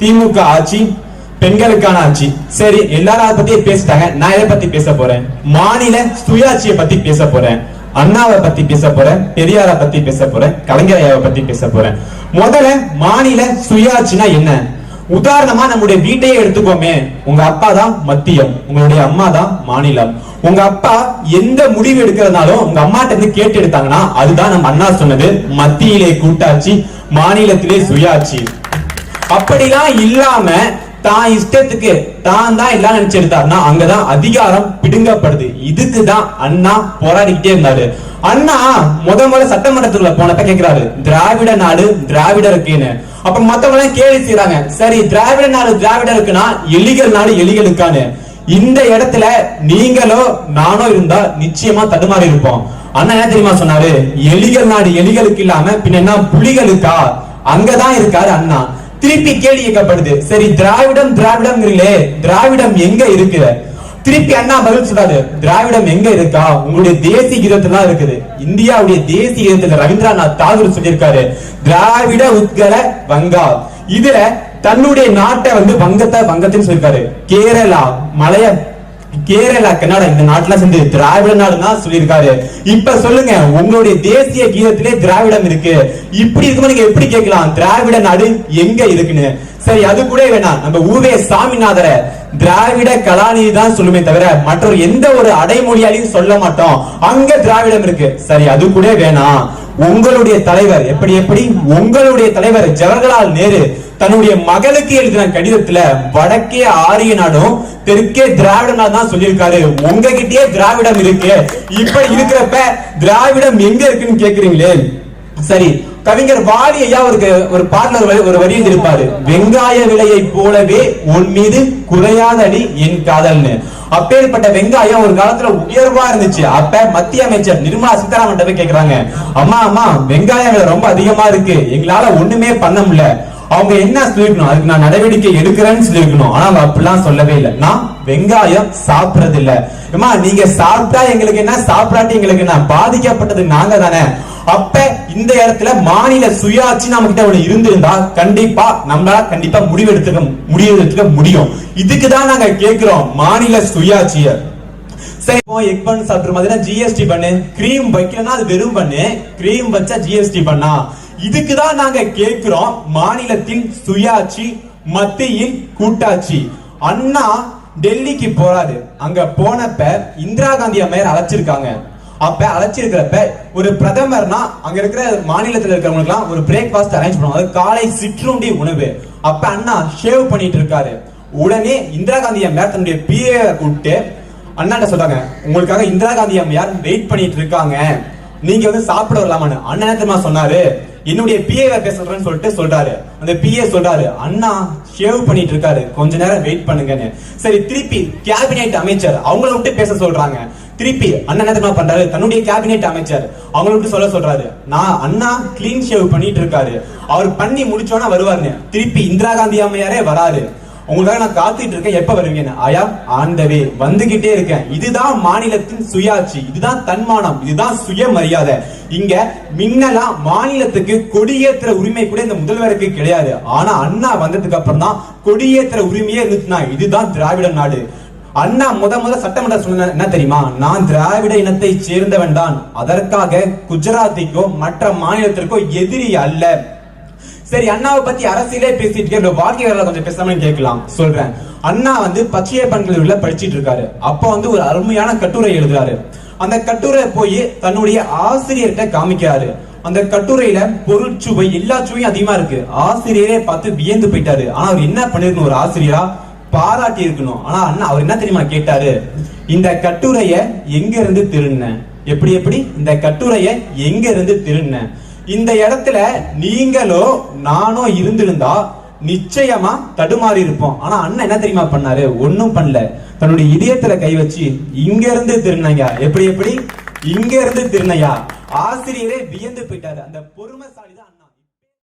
திமுக ஆட்சி பெண்களுக்கான ஆட்சி. சரி, எல்லாரும் அதை பத்தி பேசிட்டாங்க. நான் எதை பத்தி பேச போறேன்? மாநில சுயாட்சியை பத்தி பேச போறேன். அண்ணாவை பத்தி பேச போறேன், பெரியாரை பத்தி பேச போறேன், கலைஞரையாவை பத்தி பேச போறேன். முதல்ல மாநில சுயாட்சினா என்ன? உதாரணமா நம்முடைய வீட்டையே எடுத்துக்கோமே. உங்க அப்பா தான் மத்தியம், உங்களுடைய அம்மா தான் மாநிலம். உங்க அப்பா எந்த முடிவு எடுக்கிறதுனாலும் உங்க அம்மாட்ட இருந்து கேட்டு எடுத்தாங்கன்னா அதுதான் நம்ம அண்ணா சொன்னது மத்தியிலே கூட்டாட்சி, மாநிலத்திலே சுயாட்சி. அப்படிலாம் இல்லாம தான் இஷ்டத்துக்கு தான் எல்லாம் நினைச்சு எடுத்தாருன்னா அங்கதான் அதிகாரம் பிடுங்கப்படுது. இதுக்குதான் அண்ணா போராடிக்கிட்டே இருந்தாரு. அண்ணா முதல்ல சட்டமன்றத்துக்குள்ள போனப்ப கேக்குறாரு, திராவிட நாடு திராவிடருக்குன்னு. அப்ப மத்தவங்க எல்லாம் கேள்வி செய்யறாங்க, சரி திராவிட நாடு திராவிடருக்குன்னா எலிகள் நாடு எலிகளுக்கான்னு. இந்த இடத்துல நீங்களோ நானோ இருந்தா நிச்சயமா தடுமாறி இருப்போம். அண்ணா என்ன தெரியுமா சொன்னாரு? எலிகள் நாடு எலிகளுக்கு இல்லாம பின்ன என்ன புலிகளுக்கா? அங்கதான் இருக்காரு அண்ணா. திருப்பி கேள்வி கேட்கப்படுது, சரி திராவிடம் திராவிடம் எங்க இருக்கு? திருப்பி அண்ணா பதில் சொல்றாரு, திராவிடம் எங்க இருக்கா? உங்களுடைய தேசிய கீதத்துல இருக்குது. இந்தியாவுடைய தேசிய கீதத்துல ரவீந்திரநாத் தாகூர் சொல்லியிருக்காரு, திராவிட உத்கல வங்கா. இதுல தன்னுடைய நாட்டை வங்கத்தின்னு சொல்லிருக்காரு. கேரளா கர்நாடகா இந்த நாட்டுல சேர்ந்து திராவிட நாடுன்னா சொல்லியிருக்காரு. இப்ப சொல்லுங்க, உங்களுடைய தேசிய கீதத்திலே திராவிடம் இருக்கு. இப்படி இருக்கும்போது நீங்க எப்படி கேட்கலாம் திராவிட நாடு எங்க இருக்குன்னு? சரி, அது கூட வேணாம். நம்ம ஊவே சாமிநாதரை திராவிட கலாநிதி தான் சொல்லுமே தவிர மற்றொரு எந்த ஒரு அடைமொழியாலையும் சொல்ல மாட்டோம். அங்க திராவிடம் இருக்கு. சரி, அது கூட வேணாம். உங்களுடைய தலைவர் எப்படி உங்களுடைய தலைவர் ஜவஹர்லால் நேரு தன்னுடைய மகளுக்கு எழுதின கடிதத்துல வடக்கே ஆரிய நாடும் தெற்கே திராவிட நாடு தான் சொல்லியிருக்காரு. உங்ககிட்டயே திராவிடம் இருக்கு. இப்படி இருக்கிறப்ப திராவிடம் எங்க இருக்குன்னு கேக்குறீங்களே. சரி, கவிஞர் வாலி ஐயா ஒரு பாடல ஒரு வரி எழுதியிருப்பாரு, வெங்காய விலையை போலவே உன் மீது குறையாதடி என் காதல்னு. அப்பேற்பட்ட வெங்காயம் ஒரு காலத்துல உயர்வா இருந்துச்சு. அப்ப மத்திய அமைச்சர் நிர்மலா சீதாராமன் கேக்குறாங்க, அம்மா வெங்காயம் விலை ரொம்ப அதிகமா இருக்கு, எங்களால ஒண்ணுமே பண்ண முடியல. அவங்க என்ன சொல்லிருக்கணும்? அதுக்கு நான் நடவடிக்கை எடுக்கிறேன்னு சொல்லிருக்கணும். ஆனா அவங்க அப்படிலாம் சொல்லவே இல்லை. நான் வெங்காயம் சாப்பிடறது இல்ல. அம்மா நீங்க சாப்பிட்டா எங்களுக்கு என்ன, சாப்பிடாட்டி எங்களுக்கு என்ன? பாதிக்கப்பட்டது நாங்க தானே. அப்ப இந்த இடத்துல மாநில சுயாட்சி நம்ம கிட்ட ஒண்ணு இருந்திருந்தா கண்டிப்பா முடிவெடுத்துக்க முடியும். இதுக்குதான் நாங்க கேக்குறோம் மாநில சுயாட்சிய. சரி, எக் பண்ணு சாப்பிட்டு ஜிஎஸ்டி பண்ணு, கிரீம் வைக்கலன்னா அது வெறும் பண்ணு, கிரீம் வச்சா ஜிஎஸ்டி பண்ணா. இதுக்குதான் நாங்க கேக்குறோம் மாநிலத்தின் சுயாட்சி, மத்தியில் கூட்டாட்சி. அண்ணா டெல்லிக்கு போறாரு. அங்க போனப்ப இந்திரா காந்தி அம்மையார் அழைச்சிருக்காங்க. அப்ப அழைச்சிருக்கிறப்ப ஒரு பிரதமர்னா அங்க இருக்கிற மாநிலத்தில் இருக்கிறவங்களுக்கு எல்லாம் ஒரு பிரேக்ஃபாஸ்ட் அரேஞ்ச் பண்ணுவாங்க. அது காலை சிற்றுண்டி உணவு. அப்ப அண்ணா ஷேவ் பண்ணிட்டு இருக்காரு. உடனே இந்திரா காந்தி அம்மையார் தன்னுடைய பிஏ கூப்பிட்டு அண்ணாட்ட சொல்றாங்க, உங்களுக்காக இந்திரா காந்தி அம்மையார் வெயிட் பண்ணிட்டு இருக்காங்க, நீங்க சாப்பிட வரலாமான்னு. அண்ணா என்ன சொன்னாரு, என்னுடைய பிஏவை பேச சொல்றாரு. அந்த பிஏ சொல்றாரு, அண்ணா ஷேவ் பண்ணிட்டு இருக்காரு, கொஞ்ச நேரம் வெயிட் பண்ணுங்கன்னு. சரி, திருப்பி கேபினெட் அமைச்சர் அவங்கள விட்டு பேச சொல்றாங்க. திருப்பி அண்ணா என்ன பண்றாரு, தன்னுடைய கேபினெட் அமைச்சர் அவங்கள விட்டு சொல்றாரு, நான் அண்ணா கிளீன் ஷேவ் பண்ணிட்டு இருக்காரு, அவர் பண்ணி முடிச்சோன்னா வருவாருன்னு. திருப்பி இந்திரா காந்தி அம்மையாரே வராரு, உங்களுக்காக நான் காத்துட்டு இருக்கேன், எப்ப வருவீங்க? ஐயா ஆன் த வே, வந்துகிட்டே இருக்கேன். இதுதான் மாநிலத்தின் சுயாட்சி, இதுதான் தன்மானம், இதுதான் சுயமரியாதை. இங்க முன்னெல்லாம் மாநிலத்துக்கு கொடியேற்ற உரிமை கூட இந்த முதல்வருக்கு கிடையாது. ஆனா அண்ணா வந்ததுக்கு அப்புறம் தான் கொடியேற்ற உரிமையே இருந்துச்சுன்னா இதுதான் திராவிட நாடு. அண்ணா முத சட்டமன்ற சொன்ன என்ன தெரியுமா, நான் திராவிட இனத்தை சேர்ந்தவன் தான், அதற்காக குஜராத்திக்கோ மற்ற மாநிலத்திற்கோ எதிரி அல்ல. சரி, அண்ணாவை பத்தி அரசியலே பேசிட்டு வாழ்க்கை வரலாறு கொஞ்சம் பேசாம கேட்கலாம். சொல்றேன். அண்ணா பச்சையப்பன் கல்லூரியில படிச்சிட்டு இருக்காரு. அப்ப ஒரு அருமையான கட்டுரை எழுதுறாரு. அந்த கட்டுரை போய் தன்னுடைய ஆசிரியர்கிட்ட காமிக்கிறாரு. அந்த கட்டுரையில பொருட்சுவை எல்லா சுவையும் அதிகமா இருக்கு. ஆசிரியரே பார்த்து வியந்து போயிட்டாரு. ஆனா அவர் என்ன பண்ணிருக்கணும், ஒரு ஆசிரியரா பாராட்டி இருக்கணும். ஆனா அண்ணா அவர் என்ன தெரியுமா கேட்டாரு, இந்த கட்டுரைய எங்க இருந்து திருண்ண, எப்படி இந்த கட்டுரைய எங்க இருந்து திருண்ண? இந்த இடத்துல நீங்களோ நானோ இருந்திருந்தா நிச்சயமா தடுமாறி இருப்போம். ஆனா அண்ணன் என்ன தெரியுமா பண்ணாரு, ஒன்னும் பண்ணல. தன்னுடைய இதயத்துல கை வச்சு இங்க இருந்து திருநையா, எப்படி இங்க இருந்து திருநையா. ஆசிரியரே வியந்து போயிட்டாரு. அந்த பொறுமைசாலிதான்.